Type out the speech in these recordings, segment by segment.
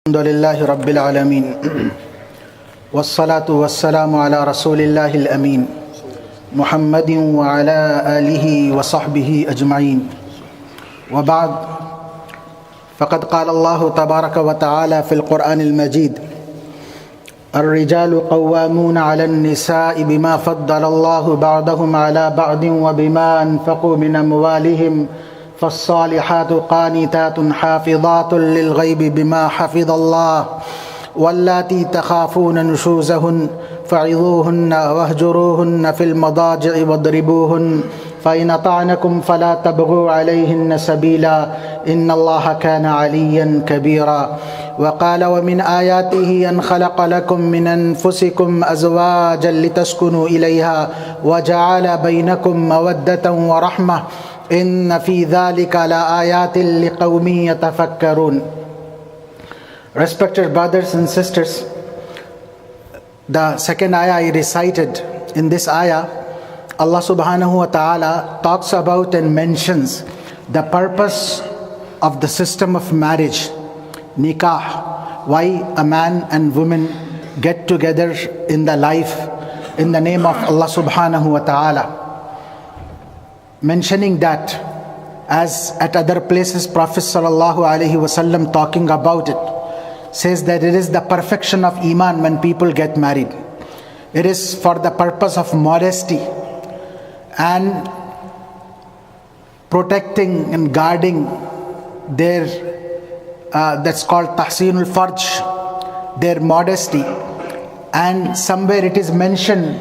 الحمد لله رب العالمين والصلاة والسلام على رسول الله الأمين محمد وعلى آله وصحبه أجمعين وبعد فقد قال الله تبارك وتعالى في القرآن المجيد الرجال قوامون على النساء بما فضل الله بعضهم على بعض وبما أنفقوا من أموالهم فالصالحات قانتات حافظات للغيب بما حفظ الله واللاتي تخافون نشوزهن فعظوهن واهجروهن في المضاجع واضربوهن فإن أطعنكم فلا تبغوا عليهن سبيلا إن الله كان عليا كبيرا وقال ومن آياته أن خلق لكم من أنفسكم أزواجا لتسكنوا إليها وجعل بينكم مودة ورحمة إن في ذلك لآيات لقوم يتفكرون. Respected brothers and sisters, the second ayah I recited, in this ayah Allah subhanahu wa ta'ala talks about and mentions the purpose of the system of marriage, nikah, why a man and woman get together in the life in the name of Allah subhanahu wa ta'ala. Mentioning that, as at other places Prophet sallallahu alaihi wasallam talking about it, says that it is the perfection of iman when people get married. It is for the purpose of modesty and protecting and guarding their that's called tahsinul farj, their modesty. And somewhere it is mentioned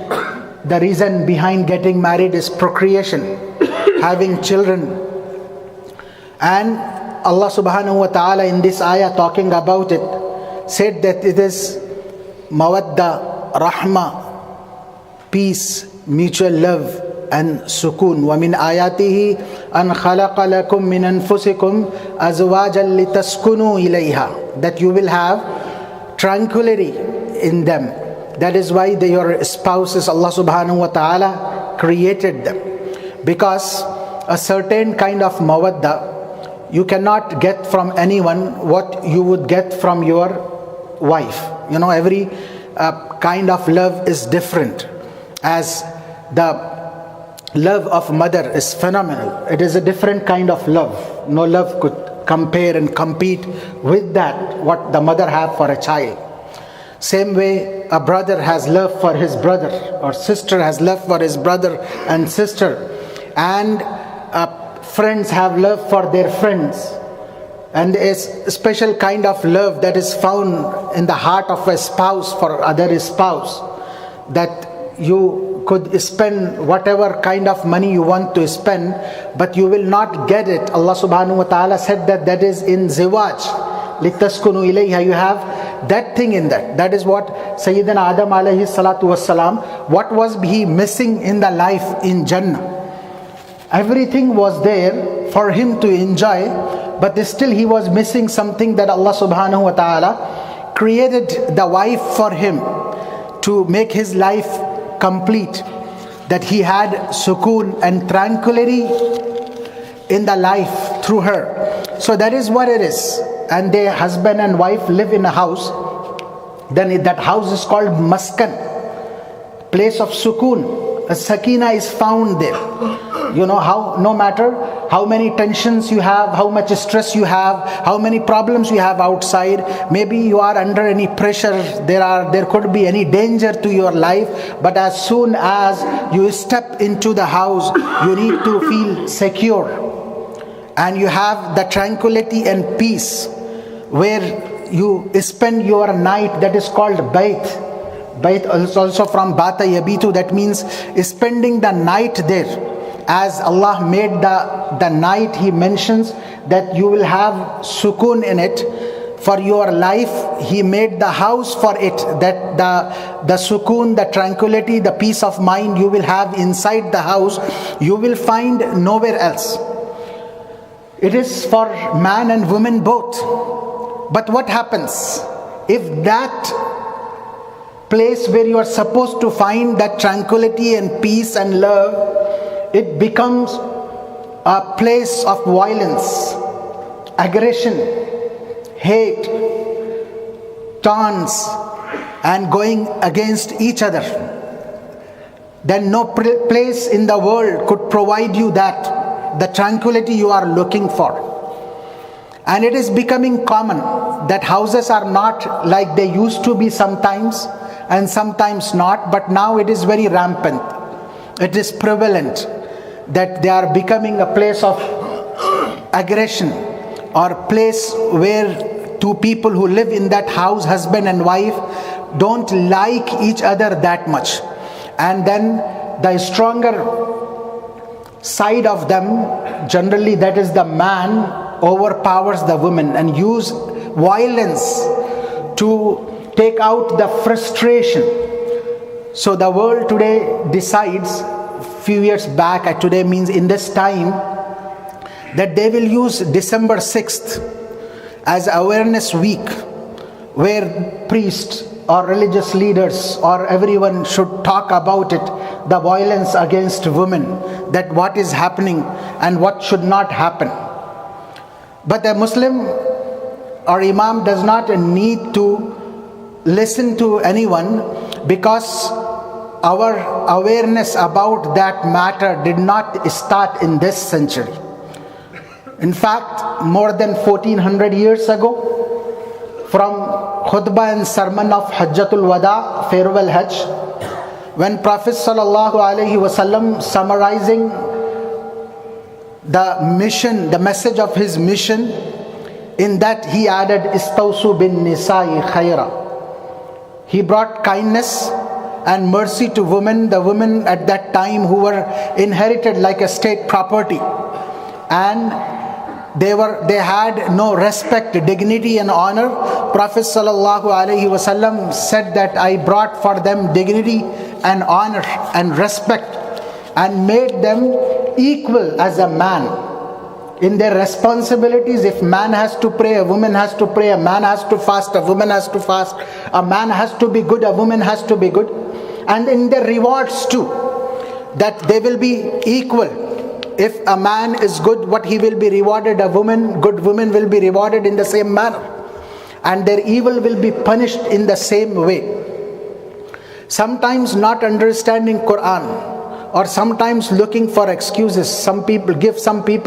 the reason behind getting married is procreation, having children. And Allah subhanahu wa ta'ala in this ayah talking about it said that it is mawadda, rahma, peace, mutual love and sukoon. وَمِنْ آيَاتِهِ أَنْ خَلَقَ لَكُم مِّنْ أَنفُسِكُمْ أَزْوَاجًا لِتَسْكُنُوا إِلَيْهَا, that you will have tranquility in them. That is why your spouses, Allah subhanahu wa ta'ala created them. Because a certain kind of mawadda you cannot get from anyone what you would get from your wife. You know, every kind of love is different. As the love of mother is phenomenal, it is a different kind of love. No love could compare and compete with that what the mother have for a child. Same way a brother has love for his brother, or sister has love for his brother and sister, and friends have love for their friends. And a special kind of love that is found in the heart of a spouse for other spouse, that you could spend whatever kind of money you want to spend, but you will not get it. Allah subhanahu wa ta'ala said that is in ziwaj. لِتَسْكُنُوا إِلَيْهَا, you have that thing in that. That is what Sayyidina Adam alayhi salatu wassalam, what was he missing in the life in Jannah? Everything was there for him to enjoy, but still he was missing something, that Allah subhanahu wa ta'ala created the wife for him to make his life complete, that he had sukoon and tranquility in the life through her. So that is what it is. And their husband and wife live in a house, then that house is called maskan, place of sukoon. A sakina is found there. You know how, no matter how many tensions you have, how much stress you have, how many problems you have outside, maybe you are under any pressure, there could be any danger to your life, but as soon as you step into the house, you need to feel secure, and you have the tranquility and peace where you spend your night. That is called bayt. Bayt is also from bata yabitu, that means spending the night there. As Allah made the night, He mentions that you will have sukoon in it for your life. He made the house for it, that the sukoon, the tranquility, the peace of mind you will have inside the house, you will find nowhere else. It is for man and woman both. But what happens if that place where you are supposed to find that tranquility and peace and love, it becomes a place of violence, aggression, hate, taunts and going against each other, then no place in the world could provide you that, the tranquility you are looking for. And it is becoming common that houses are not like they used to be sometimes, and sometimes not, but now it is very rampant. It is prevalent that they are becoming a place of aggression, or place where two people who live in that house, husband and wife, don't like each other that much. And then the stronger side of them, generally that is the man, overpowers the woman and use violence to take out the frustration. So the world today decides, few years back, today means in this time, that they will use December 6th as awareness week, where priests or religious leaders or everyone should talk about it, the violence against women, that what is happening and what should not happen. But a Muslim or Imam does not need to listen to anyone, because our awareness about that matter did not start in this century. In fact, more than 1400 years ago, from khutbah and sermon of Hajjatul Wada, farewell Hajj, when Prophet sallallahu alaihi wasallam summarizing the mission, the message of his mission, in that he added istawsu bin nisa'i khaira. He brought kindness and mercy to women, the women at that time who were inherited like a state property, and they had no respect, dignity and honor. Prophet sallallahu alaihi wasallam said that I brought for them dignity and honor and respect, and made them equal as a man in their responsibilities. If man has to pray, a woman has to pray. A man has to fast, a woman has to fast. A man has to be good, a woman has to be good. And in their rewards too, that they will be equal. If a man is good, what he will be rewarded, a woman, good woman will be rewarded in the same manner, and their evil will be punished in the same way. Sometimes not understanding Quran, or sometimes looking for excuses. Some people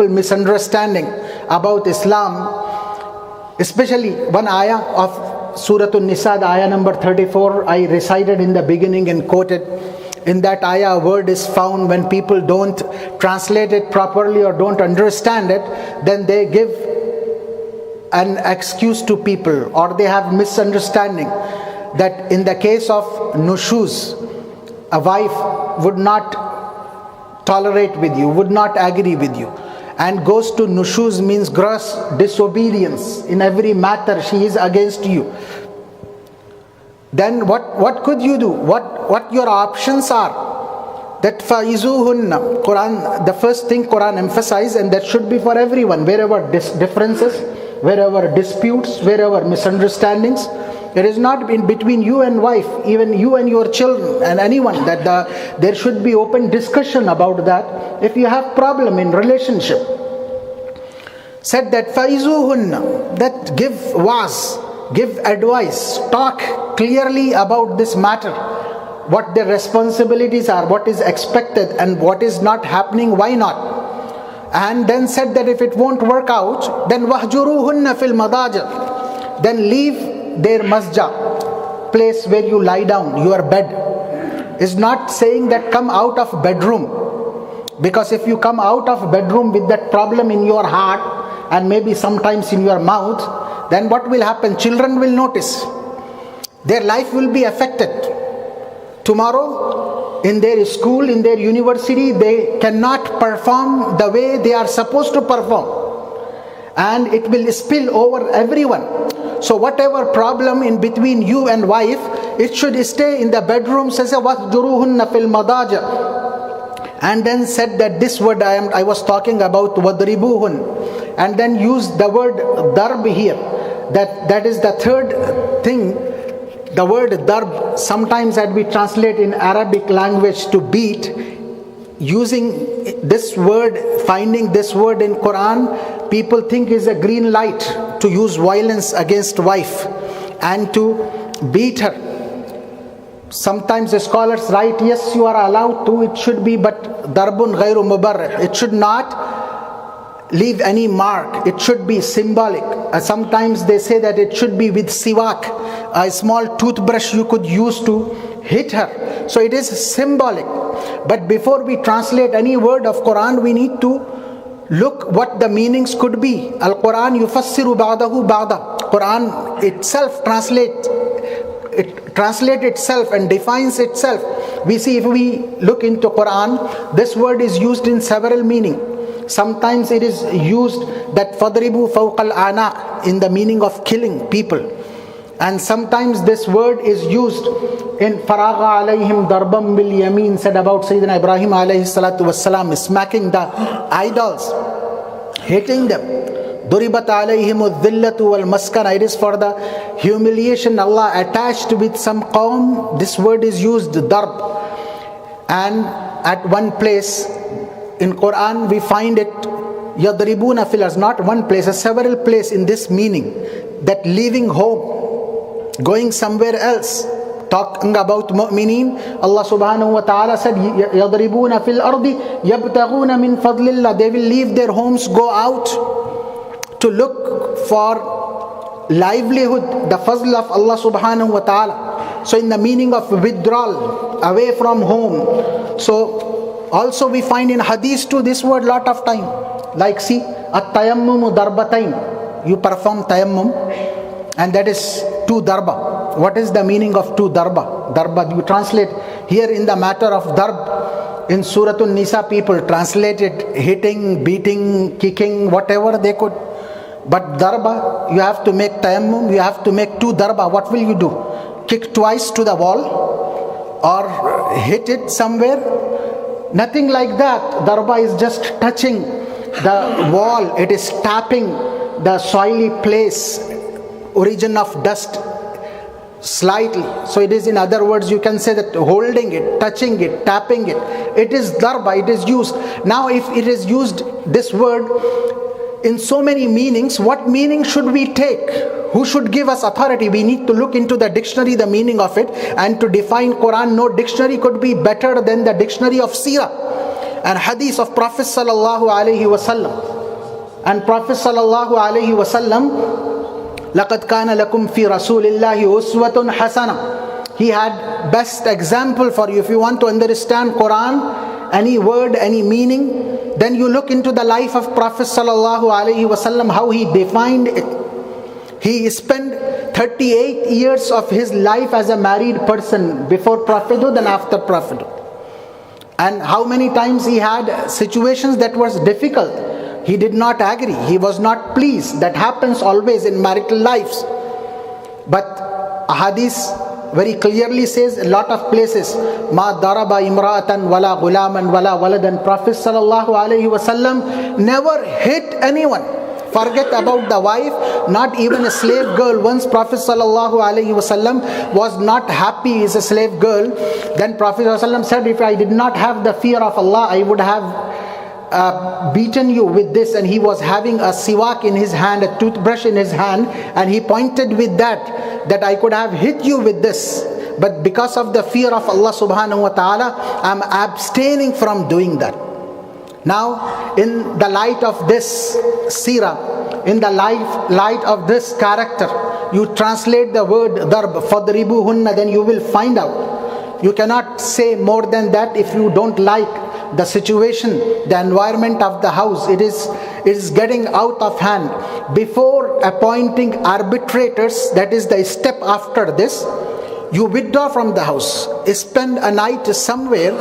misunderstanding about Islam, especially one ayah of Surah An-Nisa, the ayah number 34, I recited in the beginning and quoted. In that ayah, a word is found, when people don't translate it properly or don't understand it, then they give an excuse to people, or they have misunderstanding that in the case of nushuz, a wife would not tolerate with you, would not agree with you, and goes to nushuz means gross disobedience. In every matter she is against you. Then what could you do? What your options are? That fa'izuhunna, Quran, the first thing Quran emphasizes, and that should be for everyone, wherever differences, wherever disputes, wherever misunderstandings. It is not in between you and wife, even you and your children and anyone, that there should be open discussion about that. If you have problem in relationship, said that fa'izuhunna, that give was, give advice, talk clearly about this matter, what their responsibilities are, what is expected and what is not happening, why not. And then said that if it won't work out, then wahjuruhunna fil madaja, then leave their masjid, place where you lie down, your bed. Is not saying that come out of bedroom, because if you come out of bedroom with that problem in your heart and maybe sometimes in your mouth, then what will happen? Children will notice. Their life will be affected. Tomorrow, in their school, in their university, they cannot perform the way they are supposed to perform. And it will spill over everyone. So whatever problem in between you and wife, it should stay in the bedroom. Says وَهْجُرُوهُنَّ فِي الْمَضَاجِعِ. And then said that this word I was talking about, وَضْرِبُوهُنَّ. And then used the word darb here. That is the third thing. The word darb, sometimes that we translate in Arabic language to beat. Using this word, finding this word in Quran, people think is a green light to use violence against wife. and to beat her. Sometimes the scholars write, yes, you are allowed to, it should be, but darbun ghayru mubarrih. It should not leave any mark. It should be symbolic. Sometimes they say that it should be with siwak, a small toothbrush you could use to hit her. So it is symbolic. But before we translate any word of Quran, we need to look what the meanings could be. Al-Quran yufassiru ba'dahu ba'da. Quran itself translates itself and defines itself. We see, if we look into Quran, this word is used in several meanings. Sometimes it is used that fadribu fawqa al-anaq, in the meaning of killing people. And sometimes this word is used in faragha alayhim darbam bil yamin, said about Sayyidina Ibrahim alayhi salatu wassalam, smacking the idols, hitting them. Duribat alayhim al-dhillatu wal-maskana. It is for the humiliation Allah attached with some qawm. This word is used, darb. And at one place in Quran we find it, yadribuna fil ard, not one place, several places in this meaning, that leaving home, going somewhere else. Talking about mu'mineen, Allah subhanahu wa ta'ala said, yadribuna fil ardi yabtaghuna min fadlillah. They will leave their homes, go out to look for livelihood, the fazl of Allah subhanahu wa ta'ala. So in the meaning of withdrawal, away from home. So also we find in hadith too this word lot of time. Like see, at-tayammumu darbatain. You perform tayammum, and that is two darba. What is the meaning of two darba? Darba, you translate here in the matter of darb. In Surah An-Nisa, people translated hitting, beating, kicking, whatever they could. But darba, you have to make tayammum, you have to make two darba. What will you do? Kick twice to the wall or hit it somewhere? Nothing like that. Darba is just touching the wall. It is tapping the soily place, origin of dust, slightly. So it is, in other words, you can say that holding it, touching it, tapping it. It is darba, it is used. Now if it is used, this word, in so many meanings, what meaning should we take? Who should give us authority? We need to look into the dictionary, the meaning of it, and to define Quran. No dictionary could be better than the dictionary of Seerah and Hadith of Prophet sallallahu alaihi wasallam. And Prophet sallallahu alaihi wasallam, laqad kana lakum fi rasulillahi uswatun hasana. He had best example for you. If you want to understand Quran, any word, any meaning, then you look into the life of Prophet sallallahu alaihi wasallam, how he defined it. He spent 38 years of his life as a married person before prophethood and after prophethood. And how many times he had situations that was difficult. He did not agree. He was not pleased. That happens always in marital lives. But a hadith very clearly says, a lot of places, ma daraba imra'atan wala gulaman wala waladan. Prophet sallallahu alaihi wasallam never hit anyone. Forget about the wife, not even a slave girl. Once Prophet sallallahu alaihi wasallam was not happy as a slave girl, then Prophet sallallahu alaihi wasallam said, if I did not have the fear of Allah, I would have beaten you with this. And he was having a siwak in his hand, a toothbrush in his hand, and he pointed with that I could have hit you with this, but because of the fear of Allah subhanahu wa ta'ala, I'm abstaining from doing that. Now in the light of this seerah, in the light of this character, you translate the word darb, fadribuhunna, then you will find out. You cannot say more than that. If you don't like the situation, the environment of the house, it is getting out of hand. Before appointing arbitrators, that is the step after this, you withdraw from the house, spend a night somewhere,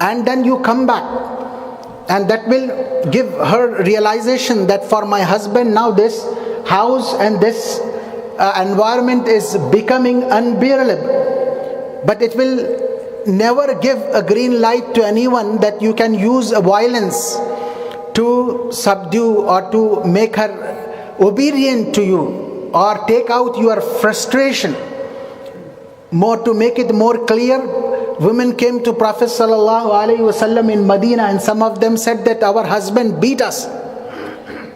and then you come back. And that will give her realization that for my husband now this house and this environment is becoming unbearable. But it will never give a green light to anyone that you can use violence to subdue or to make her obedient to you, or take out your frustration. More to make it more clear, women came to Prophet sallallahu alaihi wasallam in Medina, and some of them said that our husband beat us.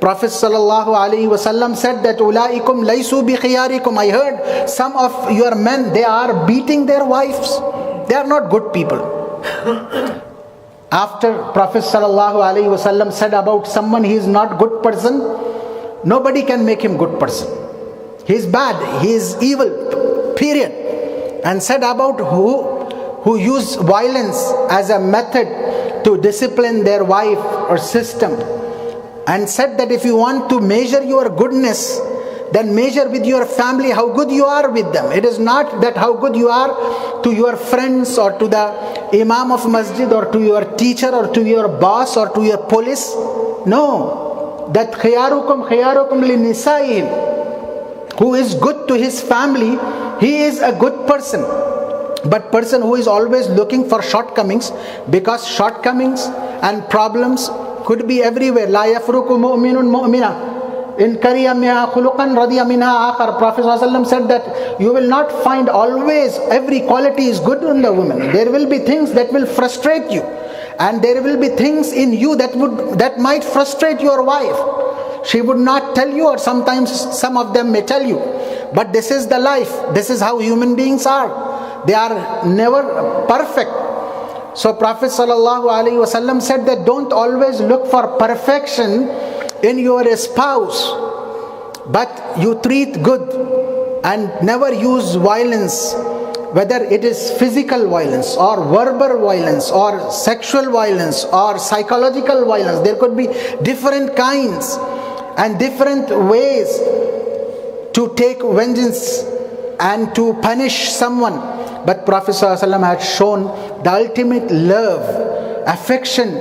Prophet sallallahu alaihi wasallam said that ulaikum laysu bi khiyarikum. I heard some of your men, they are beating their wives. They are not good people. After Prophet sallallahu alaihi wasallam said about someone he is not good person, nobody can make him good person. He is bad, he is evil, period. And said about who use violence as a method to discipline their wife or system. And said that if you want to measure your goodness, then measure with your family how good you are with them. It is not that how good you are to your friends or to the imam of masjid or to your teacher or to your boss or to your police. No. That khiyarukum li nisaihim. Who is good to his family, he is a good person. But person who is always looking for shortcomings, because shortcomings and problems could be everywhere. La yafruku mu'minun mu'mina in kariya minha khuluqan radiya minha akhar. Prophet ﷺ said that you will not find always every quality is good in the woman. There will be things that will frustrate you, and there will be things in you that might frustrate your wife. She would not tell you, or sometimes some of them may tell you, but this is the life. This is how human beings are. They are never perfect. So Prophet ﷺ said that don't always look for perfection in your spouse, but you treat good and never use violence, whether it is physical violence or verbal violence or sexual violence or psychological violence. There could be different kinds and different ways to take vengeance and to punish someone. But Prophet ﷺ had shown the ultimate love, affection.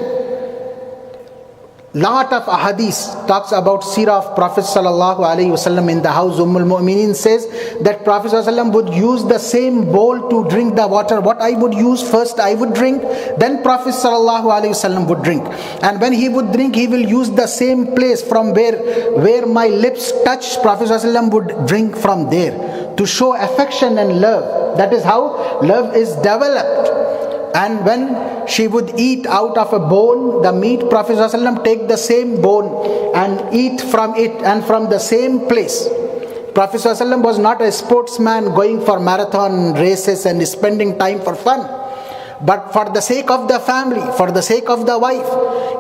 Lot of ahadith talks about seerah of Prophet ﷺ in the house. Ummul Mu'mineen says that Prophet ﷺ would use the same bowl to drink the water. What I would use first, I would drink. Then Prophet ﷺ would drink. And when he would drink, he will use the same place from where my lips touched. Prophet ﷺ would drink from there to show affection and love. That is how love is developed. And when she would eat out of a bone, the meat, Prophet ﷺ take the same bone and eat from it and from the same place. Prophet ﷺ was not a sportsman going for marathon races and spending time for fun. But for the sake of the family, for the sake of the wife,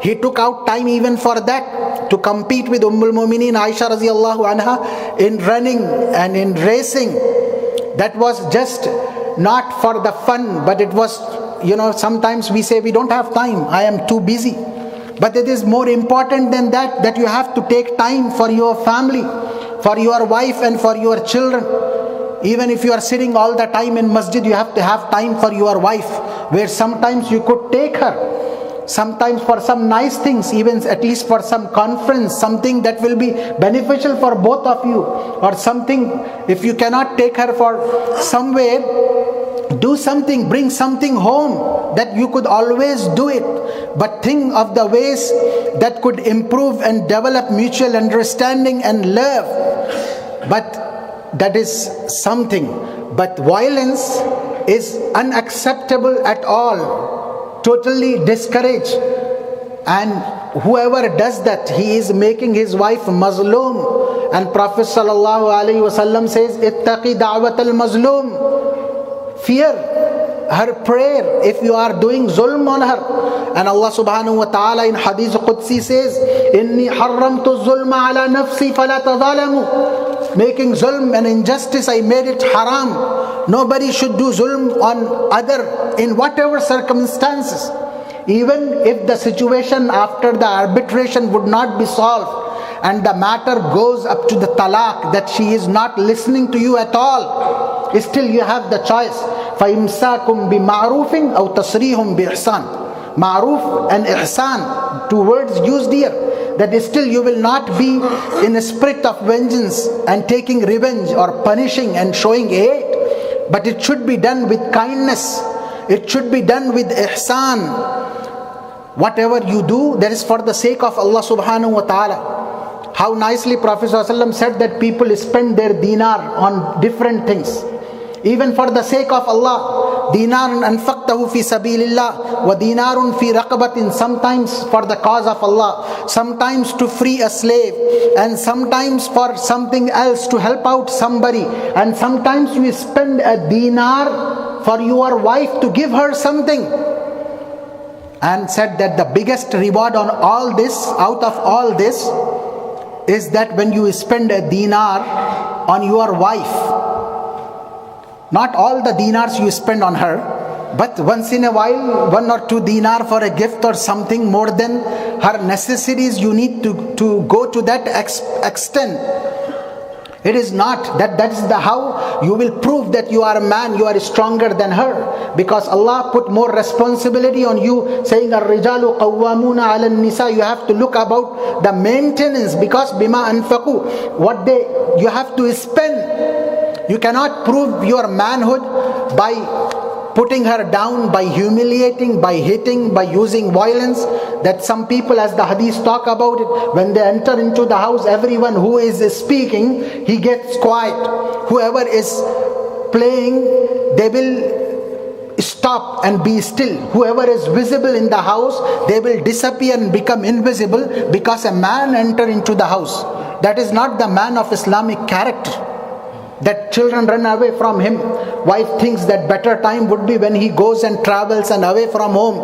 he took out time even for that, to compete with Ummul Mu'mineen Aisha radiallahu anha in running and in racing. That was just not for the fun, but it was, sometimes we say we don't have time, I am too busy. But it is more important than that, that you have to take time for your family, for your wife and for your children. Even if you are sitting all the time in masjid, you have to have time for your wife, where sometimes you could take her. Sometimes for some nice things, even at least for some conference, something that will be beneficial for both of you, or something, if you cannot take her for somewhere, do something, bring something home, that you could always do it. But think of the ways that could improve and develop mutual understanding and love. But that is something. But violence is unacceptable at all. Totally discouraged. And whoever does that, he is making his wife mazloom. And Prophet ﷺ says, ittaqi da'wat al-mazloom. Fear her prayer if you are doing zulm on her. And Allah subhanahu wa ta'ala in Hadith Qudsi says, inni harramtu zulma ala nafsi fala tadhalamu. Making zulm and injustice, I made it haram. Nobody should do zulm on other in whatever circumstances. Even if the situation after the arbitration would not be solved, and the matter goes up to the talaq, that she is not listening to you at all, still you have the choice. فَإِمْسَاكُمْ بِمَعْرُوفٍ أَوْ تَصْرِيحٌ بِإِحْسَانٍ. Ma'ruf and ihsan, two words used here. That still you will not be in a spirit of vengeance and taking revenge or punishing and showing hate. But it should be done with kindness. It should be done with ihsan. Whatever you do, that is for the sake of Allah subhanahu wa ta'ala. How nicely Prophet ﷺ said that people spend their dinar on different things. even for the sake of Allah. Dinarun anfaqtahu fi sabilillah wa dinarun fi raqabatin, sometimes for the cause of Allah, sometimes to free a slave, and sometimes for something else to help out somebody, and sometimes you spend a dinar for your wife to give her something. And said that the biggest reward on all this, out of all this, is that when you spend a dinar on your wife, not all the dinars you spend on her, but once in a while, 1 or 2 dinar for a gift or something more than her necessities, you need to go to that extent. It is not that is the how you will prove that you are a man, you are stronger than her, because Allah put more responsibility on you, saying ar-rijalu qawwamuna 'ala an-nisa. You have to look about the maintenance, because bima anfaqu, what you have to spend. You cannot prove your manhood by putting her down, by humiliating, by hitting, by using violence. That some people, as the hadith talk about it, when they enter into the house, everyone who is speaking, he gets quiet. Whoever is playing, they will stop and be still. Whoever is visible in the house, they will disappear and become invisible, because a man enter into the house. That is not the man of Islamic character. That children run away from him. Wife thinks that better time would be when he goes and travels and away from home.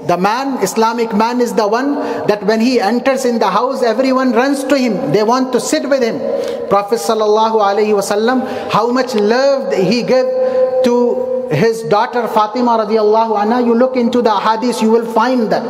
The man, Islamic man, is the one that when he enters in the house, everyone runs to him. They want to sit with him. Prophet sallallahu alaihi wasallam, how much love he gave to his daughter Fatima radiallahu anha. You look into the hadith, you will find that.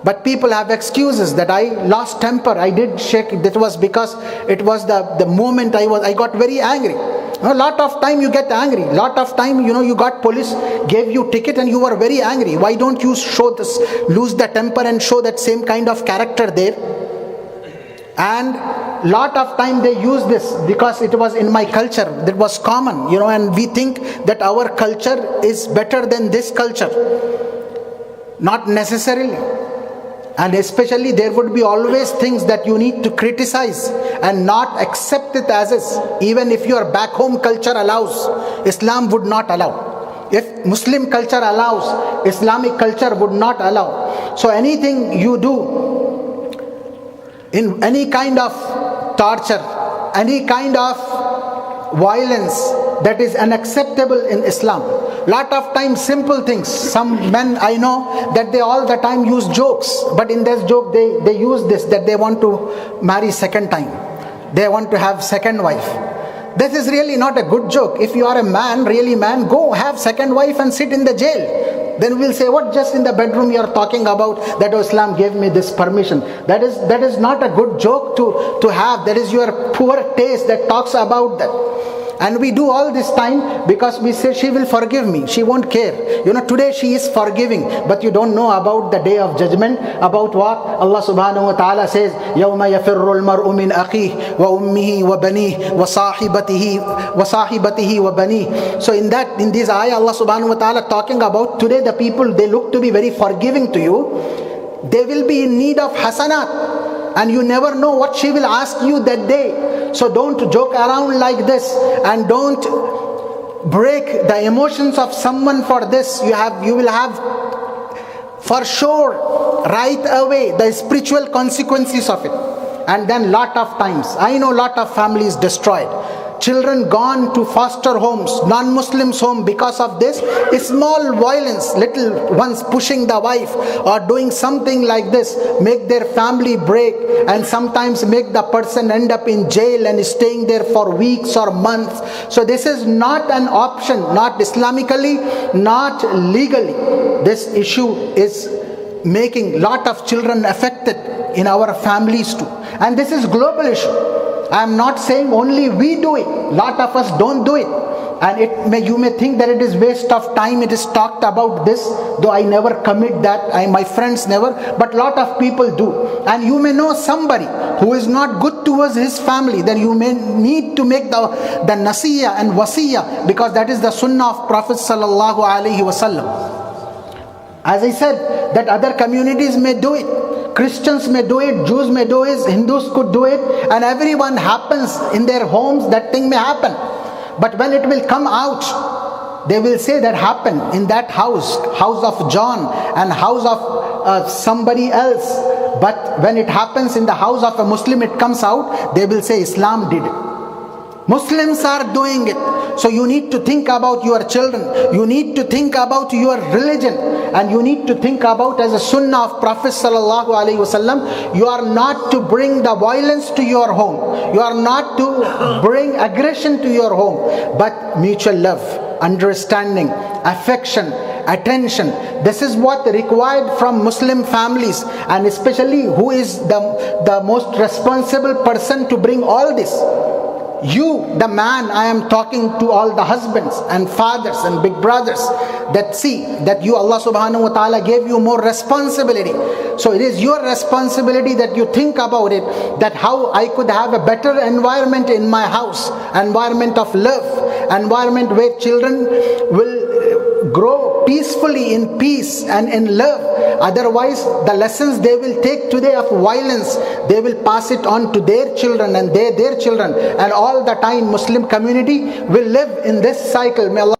But people have excuses that I lost temper, I did shake. That was because it was the moment I got very angry. A lot of time you get angry. Lot of time, you got police, gave you ticket and you were very angry. Why don't you show this, lose the temper and show that same kind of character there? And lot of time they use this because it was in my culture, that was common, and we think that our culture is better than this culture. Not necessarily. And especially there would be always things that you need to criticize and not accept it as is. Even if your back home culture allows, Islam would not allow. If Muslim culture allows, Islamic culture would not allow. So anything you do in any kind of torture, any kind of violence, that is unacceptable in Islam. Lot of times simple things. Some men I know that they all the time use jokes, but in this joke they use this, that they want to marry second time. They want to have second wife. This is really not a good joke. If you are a man, really man, go have second wife and sit in the jail. Then we'll say, what just in the bedroom you are talking about, that Islam gave me this permission. That is not a good joke to have. That is your poor taste that talks about that. And we do all this time because we say she will forgive me, she won't care. Today she is forgiving, but you don't know about the day of judgment, about what Allah subhanahu wa ta'ala says, يَوْمَ يَفِرُّ الْمَرْءُ مِنْ أَخِيهِ وَأُمِّهِ وَبَنِيهِ وَصَاحِبَتِهِ وَبَنِيهِ. So in this ayah, Allah subhanahu wa ta'ala talking about today the people, they look to be very forgiving to you. They will be in need of hasanat, and you never know what she will ask you that day. So don't joke around like this, and don't break the emotions of someone for this. You will have for sure right away the spiritual consequences of it. And then lot of times, I know lot of families destroyed. Children gone to foster homes, non-Muslims home because of this small violence, little ones pushing the wife or doing something like this, make their family break, and sometimes make the person end up in jail and staying there for weeks or months. So this is not an option, not Islamically, not legally. This issue is making lot of children affected in our families too. And this is global issue. I am not saying only we do it. Lot of us don't do it. And you may think that it is waste of time. It is talked about this, though I never commit that. My friends never. But lot of people do. And you may know somebody who is not good towards his family. Then you may need to make the nasiyah and wasiyah, because that is the sunnah of Prophet sallallahu alaihi wasallam. As I said, that other communities may do it. Christians may do it, Jews may do it, Hindus could do it, and everyone happens in their homes, that thing may happen. But when it will come out, they will say that happened in that house of John and house of somebody else. But when it happens in the house of a Muslim, it comes out, they will say Islam did it. Muslims are doing it. So you need to think about your children. You need to think about your religion. And you need to think about, as a sunnah of Prophet sallallahu alaihi wasallam, you are not to bring the violence to your home. You are not to bring aggression to your home. But mutual love, understanding, affection, attention. This is what required from Muslim families, and especially who is the most responsible person to bring all this. You, the man, I am talking to all the husbands and fathers and big brothers that see that you, Allah subhanahu wa ta'ala gave you more responsibility. So it is your responsibility that you think about it, that how I could have a better environment in my house, environment of love, environment where children will grow peacefully in peace and in love. Otherwise, the lessons they will take today of violence, they will pass it on to their children and their children, and all the time Muslim community will live in this cycle. May Allah